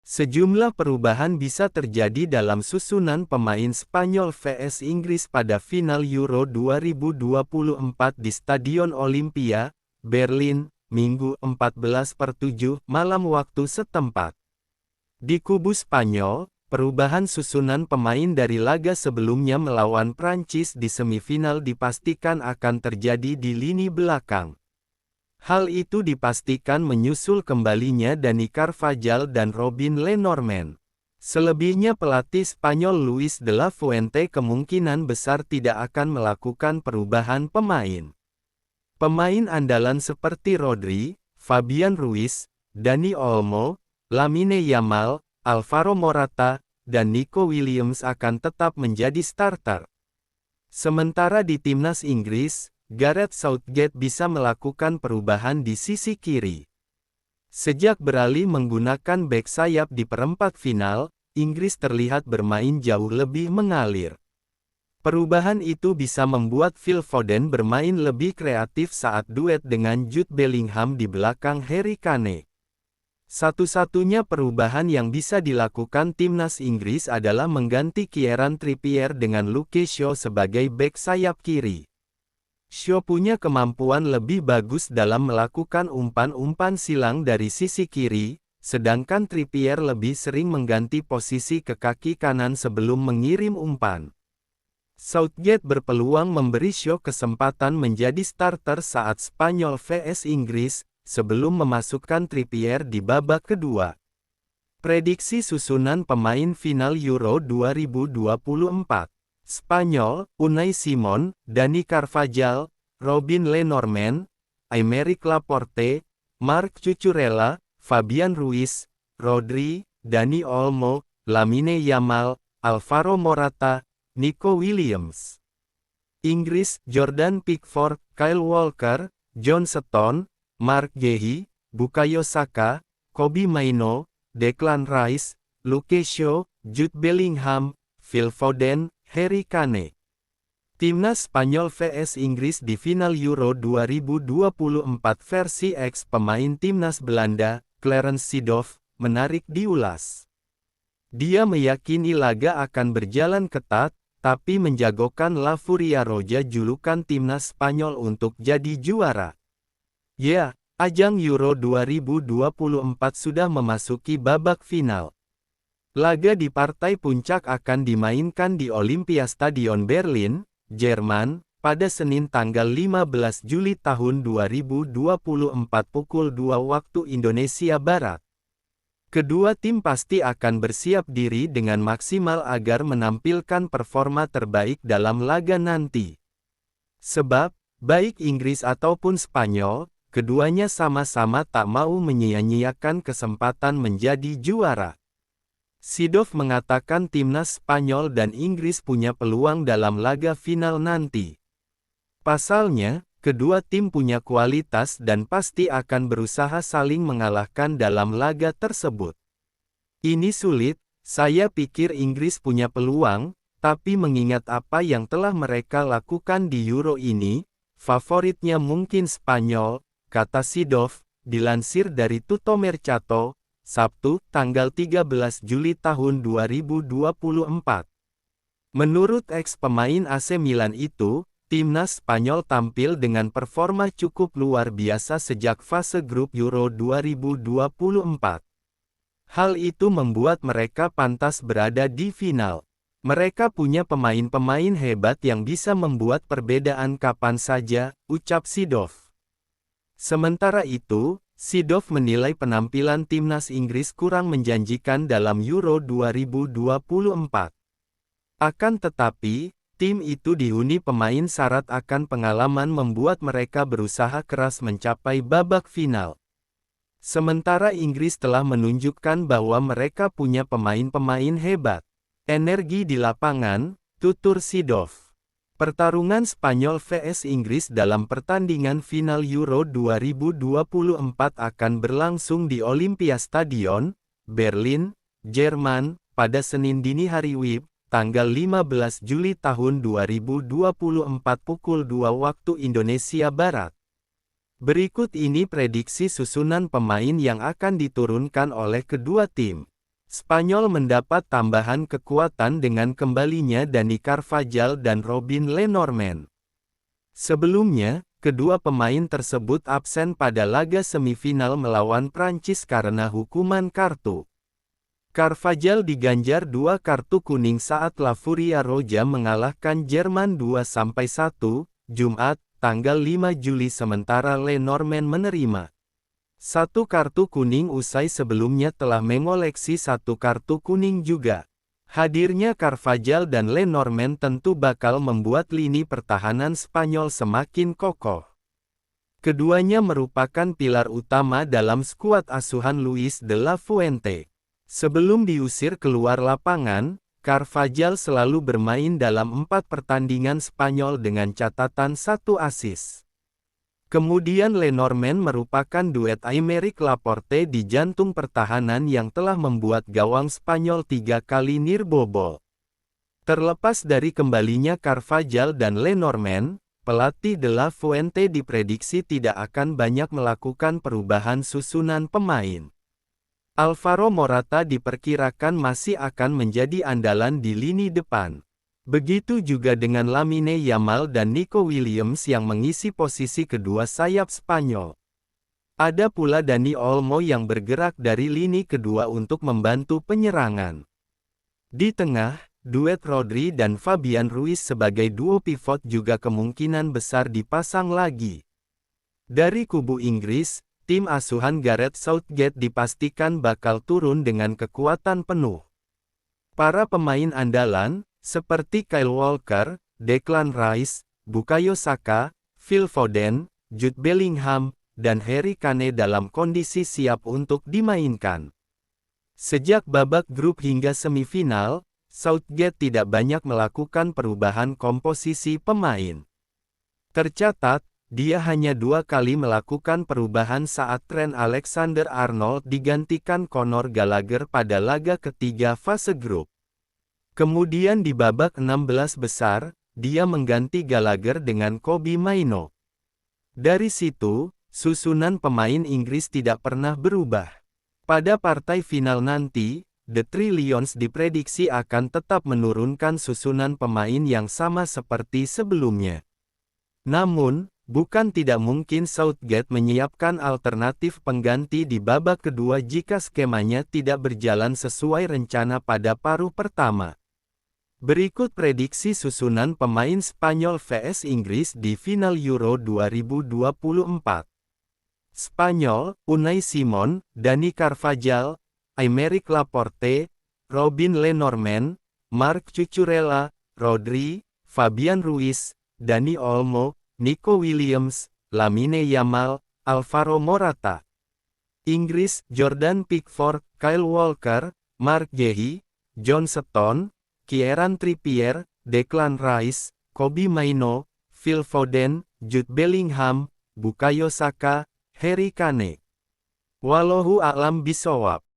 Sejumlah perubahan bisa terjadi dalam susunan pemain Spanyol vs Inggris pada final Euro 2024 di Stadion Olympia, Berlin, Minggu 14/7 malam waktu setempat. Di kubu Spanyol, perubahan susunan pemain dari laga sebelumnya melawan Prancis di semifinal dipastikan akan terjadi di lini belakang. Hal itu dipastikan menyusul kembalinya Dani Carvajal dan Robin Lenormand. Selebihnya pelatih Spanyol Luis de la Fuente kemungkinan besar tidak akan melakukan perubahan pemain. Pemain andalan seperti Rodri, Fabian Ruiz, Dani Olmo, Lamine Yamal, Alvaro Morata, dan Nico Williams akan tetap menjadi starter. Sementara di timnas Inggris, Gareth Southgate bisa melakukan perubahan di sisi kiri. Sejak beralih menggunakan bek sayap di perempat final, Inggris terlihat bermain jauh lebih mengalir. Perubahan itu bisa membuat Phil Foden bermain lebih kreatif saat duet dengan Jude Bellingham di belakang Harry Kane. Satu-satunya perubahan yang bisa dilakukan timnas Inggris adalah mengganti Kieran Trippier dengan Luke Shaw sebagai bek sayap kiri. Shaw punya kemampuan lebih bagus dalam melakukan umpan-umpan silang dari sisi kiri, sedangkan Trippier lebih sering mengganti posisi ke kaki kanan sebelum mengirim umpan. Southgate berpeluang memberi Shaw kesempatan menjadi starter saat Spanyol vs Inggris, sebelum memasukkan Trippier di babak kedua. Prediksi susunan pemain final Euro 2024. Spanyol, Unai Simon, Dani Carvajal, Robin Lenormand, Aymeric Laporte, Marc Cucurella, Fabian Ruiz, Rodri, Dani Olmo, Lamine Yamal, Alvaro Morata, Nico Williams. Inggris, Jordan Pickford, Kyle Walker, John Stones, Mark Guehi, Bukayo Saka, Kobbie Mainoo, Declan Rice, Luke Shaw, Jude Bellingham, Phil Foden, Harry Kane. Timnas Spanyol vs Inggris di final Euro 2024 versi ex pemain timnas Belanda, Clarence Seedorf, menarik diulas. Dia meyakini laga akan berjalan ketat, tapi menjagokan La Furia Roja julukan timnas Spanyol untuk jadi juara. Ya, ajang Euro 2024 sudah memasuki babak final. Laga di partai puncak akan dimainkan di Olympia Stadion Berlin, Jerman, pada Senin tanggal 15 Juli tahun 2024 pukul 2 waktu Indonesia Barat. Kedua tim pasti akan bersiap diri dengan maksimal agar menampilkan performa terbaik dalam laga nanti. Sebab, baik Inggris ataupun Spanyol, keduanya sama-sama tak mau menyia-nyiakan kesempatan menjadi juara. Seedorf mengatakan timnas Spanyol dan Inggris punya peluang dalam laga final nanti. Pasalnya, kedua tim punya kualitas dan pasti akan berusaha saling mengalahkan dalam laga tersebut. Ini sulit, saya pikir Inggris punya peluang, tapi mengingat apa yang telah mereka lakukan di Euro ini, favoritnya mungkin Spanyol, kata Seedorf, dilansir dari Tutto Mercato, Sabtu, tanggal 13 Juli tahun 2024. Menurut ex pemain AC Milan itu, timnas Spanyol tampil dengan performa cukup luar biasa sejak fase grup Euro 2024. Hal itu membuat mereka pantas berada di final. Mereka punya pemain-pemain hebat yang bisa membuat perbedaan kapan saja, ucap Seedorf. Sementara itu, Seedorf menilai penampilan timnas Inggris kurang menjanjikan dalam Euro 2024. Akan tetapi, tim itu dihuni pemain syarat akan pengalaman membuat mereka berusaha keras mencapai babak final. Sementara Inggris telah menunjukkan bahwa mereka punya pemain-pemain hebat. Energi di lapangan, tutur Seedorf. Pertarungan Spanyol vs Inggris dalam pertandingan final Euro 2024 akan berlangsung di Olympia Stadion, Berlin, Jerman, pada Senin dini hari WIB, tanggal 15 Juli tahun 2024 pukul 2 waktu Indonesia Barat. Berikut ini prediksi susunan pemain yang akan diturunkan oleh kedua tim. Spanyol mendapat tambahan kekuatan dengan kembalinya Dani Carvajal dan Robin Lenormand. Sebelumnya, kedua pemain tersebut absen pada laga semifinal melawan Prancis karena hukuman kartu. Carvajal diganjar 2 kartu kuning saat La Furia Roja mengalahkan Jerman 2-1, Jumat, tanggal 5 Juli sementara Lenormand menerima 1 kartu kuning usai sebelumnya telah mengoleksi 1 kartu kuning juga. Hadirnya Carvajal dan Lenormand tentu bakal membuat lini pertahanan Spanyol semakin kokoh. Keduanya merupakan pilar utama dalam skuad asuhan Luis de la Fuente. Sebelum diusir keluar lapangan, Carvajal selalu bermain dalam 4 pertandingan Spanyol dengan catatan 1 assist. Kemudian Lenormand merupakan duet Aymeric Laporte di jantung pertahanan yang telah membuat gawang Spanyol 3 kali nirbobol. Terlepas dari kembalinya Carvajal dan Lenormand, pelatih de la Fuente diprediksi tidak akan banyak melakukan perubahan susunan pemain. Alvaro Morata diperkirakan masih akan menjadi andalan di lini depan. Begitu juga dengan Lamine Yamal dan Nico Williams yang mengisi posisi kedua sayap Spanyol. Ada pula Dani Olmo yang bergerak dari lini kedua untuk membantu penyerangan. Di tengah, duet Rodri dan Fabian Ruiz sebagai duo pivot juga kemungkinan besar dipasang lagi. Dari kubu Inggris, tim asuhan Gareth Southgate dipastikan bakal turun dengan kekuatan penuh. Para pemain andalan, seperti Kyle Walker, Declan Rice, Bukayo Saka, Phil Foden, Jude Bellingham, dan Harry Kane dalam kondisi siap untuk dimainkan. Sejak babak grup hingga semifinal, Southgate tidak banyak melakukan perubahan komposisi pemain. Tercatat, dia hanya 2 kali melakukan perubahan saat Trent Alexander-Arnold digantikan Conor Gallagher pada laga ketiga fase grup. Kemudian di babak 16 besar, dia mengganti Gallagher dengan Kobbie Mainoo. Dari situ, susunan pemain Inggris tidak pernah berubah. Pada partai final nanti, The Three Lions diprediksi akan tetap menurunkan susunan pemain yang sama seperti sebelumnya. Namun, bukan tidak mungkin Southgate menyiapkan alternatif pengganti di babak kedua jika skemanya tidak berjalan sesuai rencana pada paruh pertama. Berikut prediksi susunan pemain Spanyol vs Inggris di final Euro 2024. Spanyol, Unai Simon, Dani Carvajal, Aymeric Laporte, Robin Lenormand, Marc Cucurella, Rodri, Fabian Ruiz, Dani Olmo, Nico Williams, Lamine Yamal, Alvaro Morata. Inggris, Jordan Pickford, Kyle Walker, Mark Guehi, John Stones, Kieran Trippier, Declan Rice, Kobbie Mainoo, Phil Foden, Jude Bellingham, Bukayo Saka, Harry Kane. Wallahu a'lam bishawab.